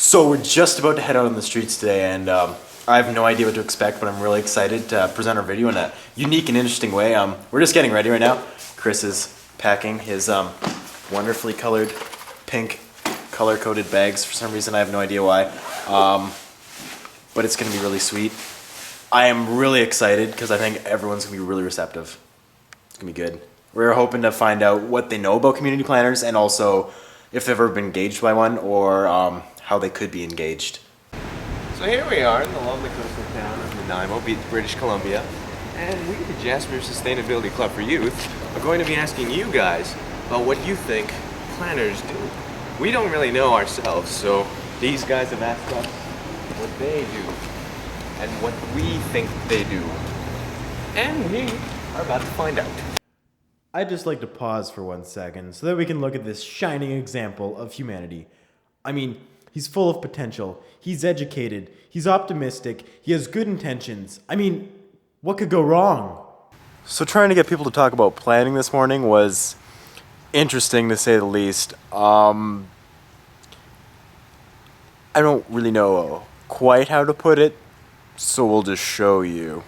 So we're just about to head out on the streets today, and I have no idea what to expect, but I'm really excited to present our video in a unique and interesting way. We're just getting ready right now. Chris is packing his wonderfully colored pink color-coded bags. For some reason, I have no idea why, but it's going to be really sweet. I am really excited because I think everyone's going to be really receptive. It's going to be good. We're hoping to find out what they know about community planners and also if they've ever been engaged by one or how they could be engaged. So here we are in the lovely coastal town of Nanaimo, British Columbia, and we, the Jasper Sustainability Club for Youth, are going to be asking you guys about what you think planners do. We don't really know ourselves, so these guys have asked us what they do and what we think they do. And we are about to find out. I'd just like to pause for 1 second so that we can look at this shining example of humanity. I mean, he's full of potential, he's educated, he's optimistic, he has good intentions. I mean, what could go wrong? So trying to get people to talk about planning this morning was interesting to say the least. I don't really know quite how to put it, so we'll just show you.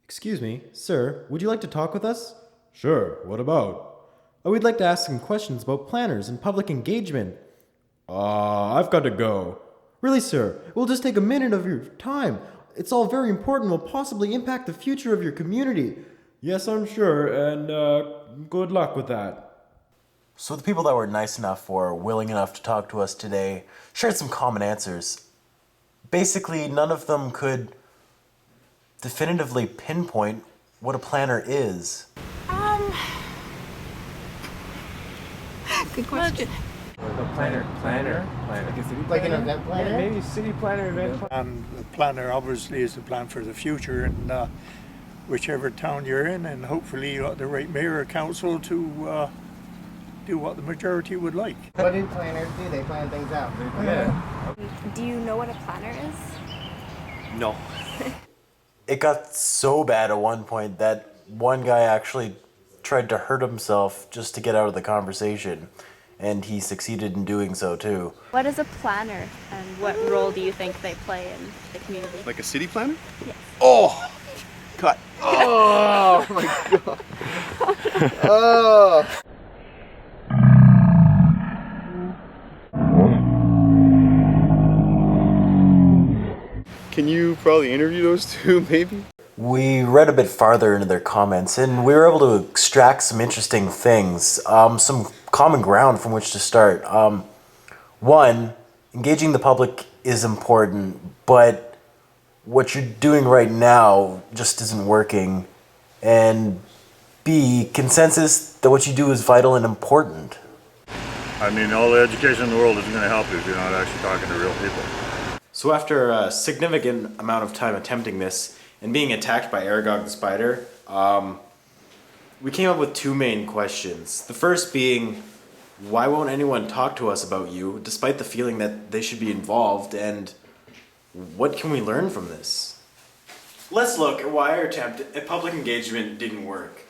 Excuse me, sir, would you like to talk with us? Sure, what about? Oh, we'd like to ask some questions about planners and public engagement. I've got to go. Really, sir, we'll just take a minute of your time. It's all very important, will possibly impact the future of your community. Yes, I'm sure, and good luck with that. So the people that were nice enough or willing enough to talk to us today shared some common answers. Basically, none of them could definitively pinpoint what a planner is. Good question. A planner. Like an event planner? Yeah, maybe city planner, event planner. The planner obviously is the plan for the future, and whichever town you're in, and hopefully you got the right mayor or council to do what the majority would like. What do planners do? They plan things out. Yeah. Do you know what a planner is? No. It got so bad at one point that one guy actually tried to hurt himself just to get out of the conversation, and he succeeded in doing so too. What is a planner, and what role do you think they play in the community? Like a city planner? Yes. Oh! Cut. Oh my god. Oh! Can you probably interview those two, maybe? We read a bit farther into their comments, and we were able to extract some interesting things, some common ground from which to start. One, engaging the public is important, but what you're doing right now just isn't working. And B, consensus that what you do is vital and important. I mean, all the education in the world isn't going to help you if you're not actually talking to real people. So after a significant amount of time attempting this and being attacked by Aragog the spider, we came up with two main questions. The first being, why won't anyone talk to us about you despite the feeling that they should be involved, and what can we learn from this? Let's look at why our attempt at public engagement didn't work.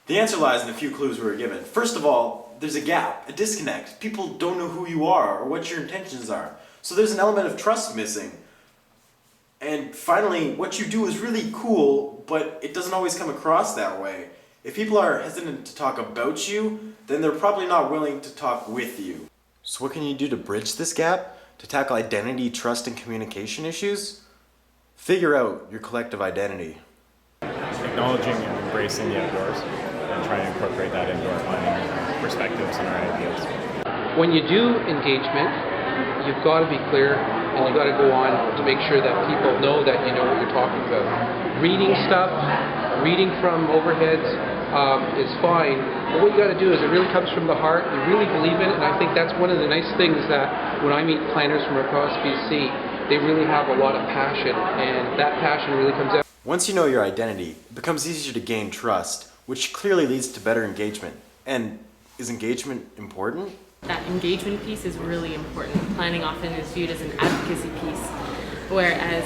The answer lies in a few clues we were given. First of all, there's a gap, a disconnect. People don't know who you are or what your intentions are. So there's an element of trust missing. And finally, what you do is really cool, but it doesn't always come across that way. If people are hesitant to talk about you, then they're probably not willing to talk with you. So what can you do to bridge this gap? To tackle identity, trust, and communication issues? Figure out your collective identity. Acknowledging and embracing the outdoors and trying to incorporate that into our planning perspectives and our ideas. When you do engagement, you've got to be clear and you've got to go on to make sure that people know that you know what you're talking about. Reading stuff, reading from overheads is fine, but what you got to do is it really comes from the heart, you really believe in it, and I think that's one of the nice things that when I meet planners from across BC, they really have a lot of passion, and that passion really comes out. Once you know your identity, it becomes easier to gain trust, which clearly leads to better engagement. And is engagement important? That engagement piece is really important. Planning often is viewed as an advocacy piece, whereas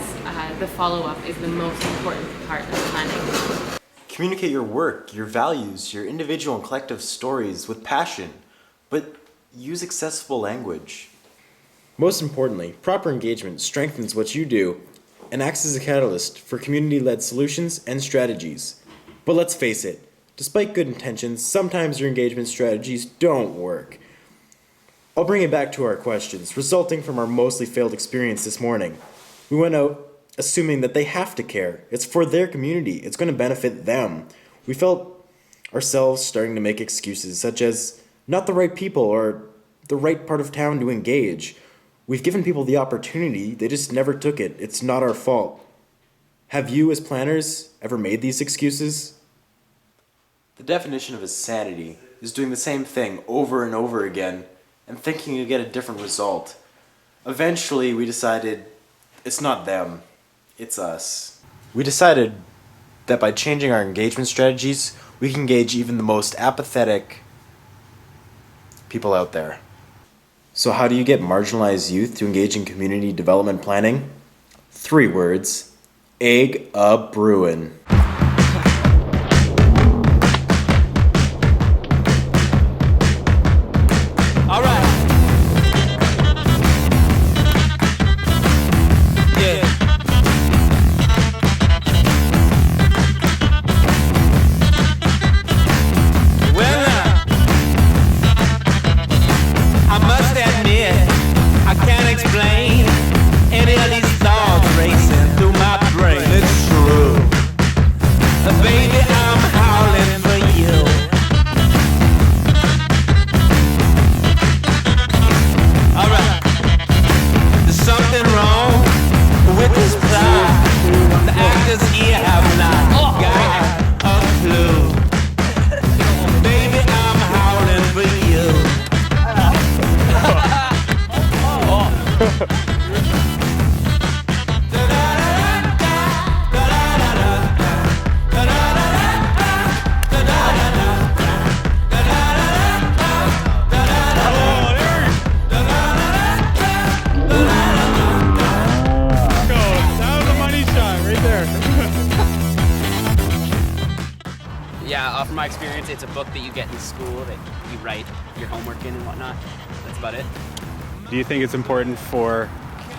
the follow-up is the most important part of planning. Communicate your work, your values, your individual and collective stories with passion. but use accessible language. Most importantly, proper engagement strengthens what you do and acts as a catalyst for community-led solutions and strategies. But let's face it, despite good intentions, sometimes your engagement strategies don't work. I'll bring it back to our questions, resulting from our mostly failed experience this morning. We went out assuming that they have to care. It's for their community. It's going to benefit them. We felt ourselves starting to make excuses such as not the right people or the right part of town to engage. We've given people the opportunity, they just never took it. It's not our fault. Have you, as planners, ever made these excuses? The definition of insanity is doing the same thing over and over again and thinking you get a different result. Eventually, we decided it's not them, it's us. We decided that by changing our engagement strategies, we can engage even the most apathetic people out there. So how do you get marginalized youth to engage in community development planning? 3 words: egg-a-brewin'. From my experience, it's a book that you get in school that you write your homework in and whatnot. That's about it. Do you think it's important for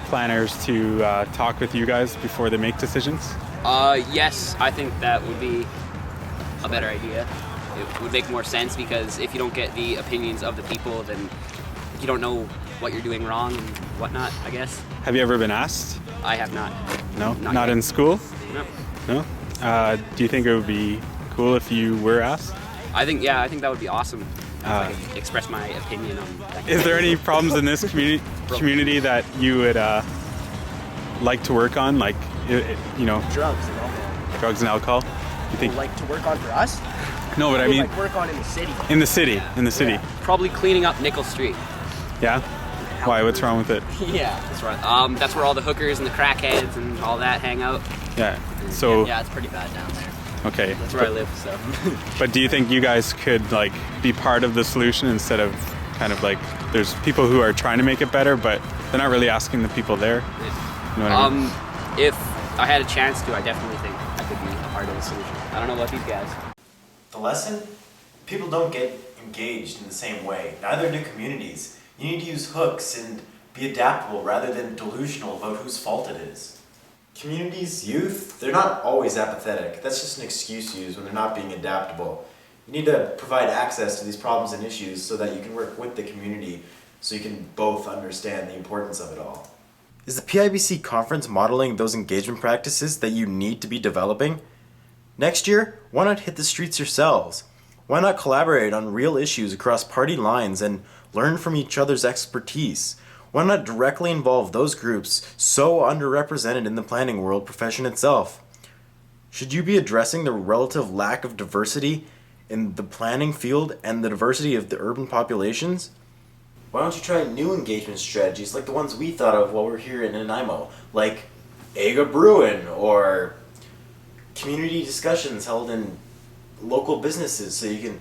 planners to talk with you guys before they make decisions? Yes, I think that would be a better idea. It would make more sense because if you don't get the opinions of the people, then you don't know what you're doing wrong and whatnot, I guess. Have you ever been asked? I have not. No? Not Not yet. in school? No. No? Do you think it would be cool if you were asked? I think that would be awesome. If I could express my opinion on that. Is there any problems in this community that you would like to work on? Like, you know, Drugs and alcohol. drugs and alcohol? You think? Like to work on for us? No, but I mean, like work on in the city. in the city. Yeah. Probably cleaning up Nickel Street. Yeah? Why? What's wrong with it? Yeah, that's right. That's where all the hookers and the crackheads and all that hang out. Yeah. So. Yeah, it's pretty bad down there. Okay. That's where I live, so. But do you think you guys could like be part of the solution instead of kind of like there's people who are trying to make it better, but they're not really asking the people there? You know what I mean? If I had a chance to, I definitely think I could be a part of the solution. I don't know about these guys. The lesson? People don't get engaged in the same way. Neither do communities. You need to use hooks and be adaptable rather than delusional about whose fault it is. Communities, youth, they're not always apathetic. That's just an excuse used when they're not being adaptable. You need to provide access to these problems and issues so that you can work with the community so you can both understand the importance of it all. Is the PIBC conference modeling those engagement practices that you need to be developing? Next year, why not hit the streets yourselves? Why not collaborate on real issues across party lines and learn from each other's expertise? Why not directly involve those groups so underrepresented in the planning world profession itself? Should you be addressing the relative lack of diversity in the planning field and the diversity of the urban populations? Why don't you try new engagement strategies like the ones we thought of while we're here in Nanaimo, like egg-a-brewin' or community discussions held in local businesses so you can,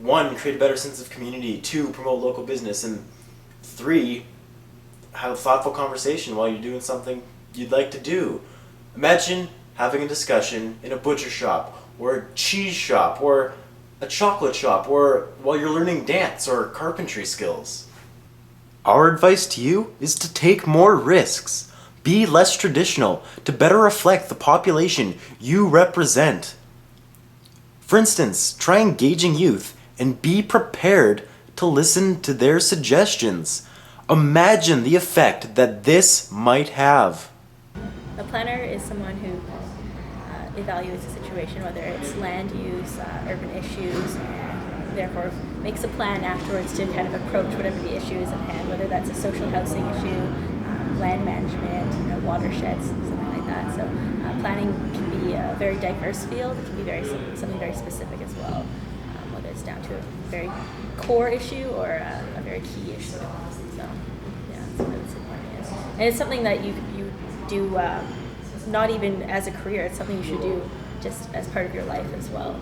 1, create a better sense of community, 2, promote local business, and 3, have a thoughtful conversation while you're doing something you'd like to do. Imagine having a discussion in a butcher shop or a cheese shop or a chocolate shop, or while you're learning dance or carpentry skills. Our advice to you is to take more risks. Be less traditional to better reflect the population you represent. For instance, try engaging youth and be prepared to listen to their suggestions. Imagine the effect that this might have. A planner is someone who evaluates a situation, whether it's land use, urban issues, and therefore makes a plan afterwards to kind of approach whatever the issue is at hand, whether that's a social housing issue, land management, watersheds, something like that. So planning can be a very diverse field. It can be something very specific as well, whether it's down to a very core issue or a very key issue. So yeah, that's what planning is. And it's something that you do not even as a career. It's something you should do just as part of your life as well.